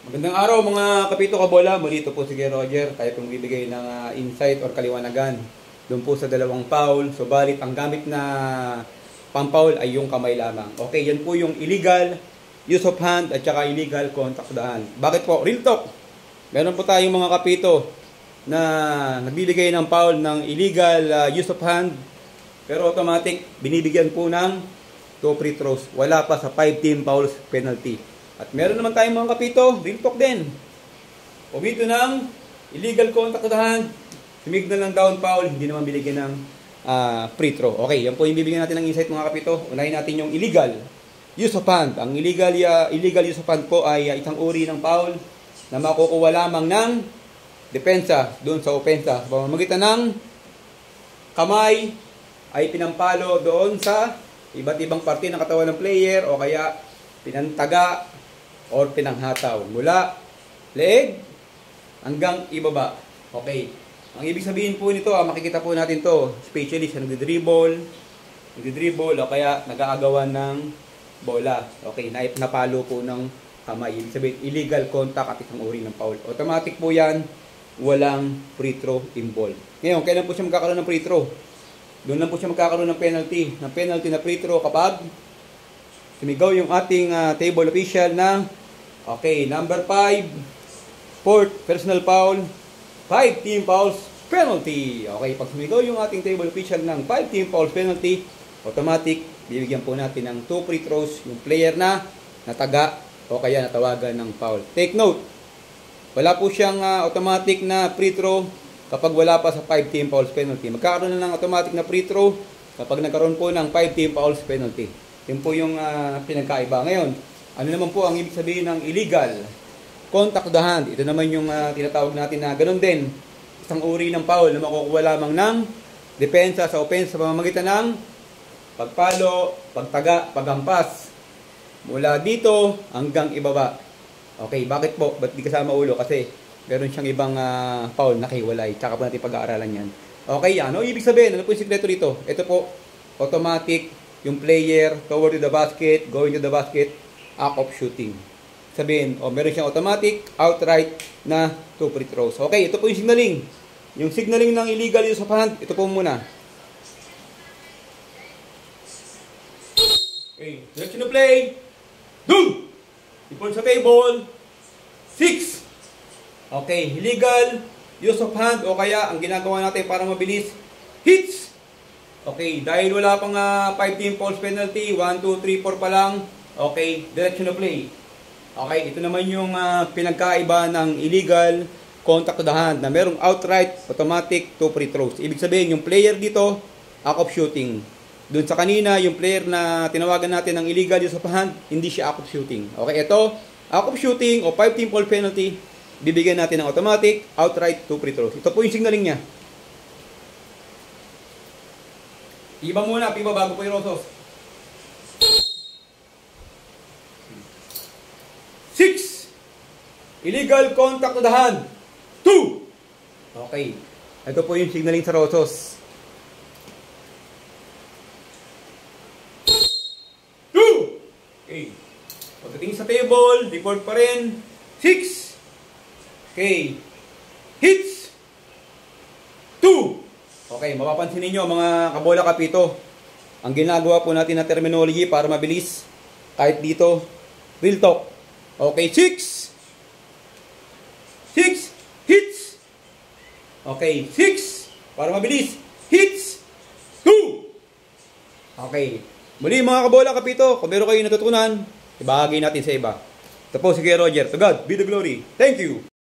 Magandang araw mga kapito kabola, muli ito po si Roger. Tayo pong bibigay ng insight or kaliwanagan doon po sa dalawang foul. Subalit ang gamit na pang-foul ay yung kamay lamang. Okay, yan po yung illegal use of hand at saka illegal contact the hand. Bakit po? Real talk. Meron po tayong mga kapito na nagbibigay ng foul ng illegal use of hand, pero automatic binibigyan po ng 2 free throws. Wala pa sa 5 team fouls penalty. At meron naman tayong mga kapito, real talk din. Pumito ng illegal contact the hand, sumignan ng down foul, hindi naman binigyan ng free throw. Okay, yan po yung bibigyan natin ng insight mga kapito. Unahin natin yung illegal use of hand. Ang illegal use of hand po ay isang uri ng foul na makukuha lamang ng depensa doon sa opensa. Sa pamamagitan ng kamay ay pinampalo doon sa iba't ibang parte ng katawan ng player o kaya pinantaga or pinanghataw mula leeg hanggang ibaba. Okay. Ang ibig sabihin po nito, makikita po natin to, especially sa nagdidribble o kaya nag-aagawan ng bola. Okay, napalo po ng kamay. Ibig sabihin, illegal contact at isang uri ng foul. Automatic po yan, walang free throw involved. Ngayon, kailan po siya magkakaroon ng free throw? Doon lang po siya magkakaroon ng penalty. Ng penalty na free throw kapag sumigaw yung ating table official na okay, number 5, fourth personal foul, 5 team fouls penalty. Okay, pag sumigaw yung ating table official ng 5 team fouls penalty, automatic bibigyan po natin ng 2 free throws yung player na nataga o kaya natawagan ng foul. Take note, wala po siyang automatic na free throw kapag wala pa sa 5 team fouls penalty. Magkakaroon na ng automatic na free throw kapag nagkaroon po ng 5 team fouls penalty. Yun po yung pinagkaiba. Ngayon, ano naman po ang ibig sabihin ng illegal contact the hand? Ito naman yung tinatawag natin na ganun din. Isang uri ng foul na makukuha lamang ng depensa sa offense sa pamamagitan ng pagpalo, pagtaga, paghampas. Mula dito hanggang ibaba. Okay, bakit po? Ba't di kasama ulo? Kasi meron siyang ibang foul na kiwalay. Tsaka po natin pag-aaralan yan. Okay, ano ibig sabihin? Ano po yung sikreto rito? Ito po, automatic yung player toward to the basket, going to the basket, act of shooting. Sabihin, meron siyang automatic, outright na 2 free throws. Okay, ito po yung signaling. Yung signaling ng illegal use of hand, ito po muna. Okay, direction of play. Doon! Ipon sa table. 6. Okay, illegal use of hand o kaya ang ginagawa natin para mabilis, hits. Okay, dahil wala pang 5 team fouls penalty, 1, 2, 3, 4 pa lang. Okay, direction of play. Okay, ito naman yung pinagkaiba ng illegal contact to the hand na merong outright, automatic, 2 free throws. Ibig sabihin, yung player dito, act of shooting. Doon sa kanina, yung player na tinawagan natin ng illegal use of hand, hindi siya act of shooting. Okay, ito, act of shooting o 5 team foul penalty, bibigyan natin ng automatic, outright, 2 free throws. Ito po yung signaling niya. Iba muna, piba bago po yung Rosos. 6. Illegal contact to the hand. 2. Okay. Ito po yung signaling sa Rosos. 2. Okay. Pagdating sa table, record pa rin. 6. Okay. Hits. 2. Okay, mapapansin ninyo mga kabola kapito, ang ginagawa po natin na terminology para mabilis, kahit dito, real talk. Okay, 6. 6. Hits. Okay, 6. Para mabilis, hits. 2. Okay. Muli mga kabola kapito, kung meron kayo natutunan, ibahagi natin sa iba. Ito po si Roger. To God be the glory. Thank you.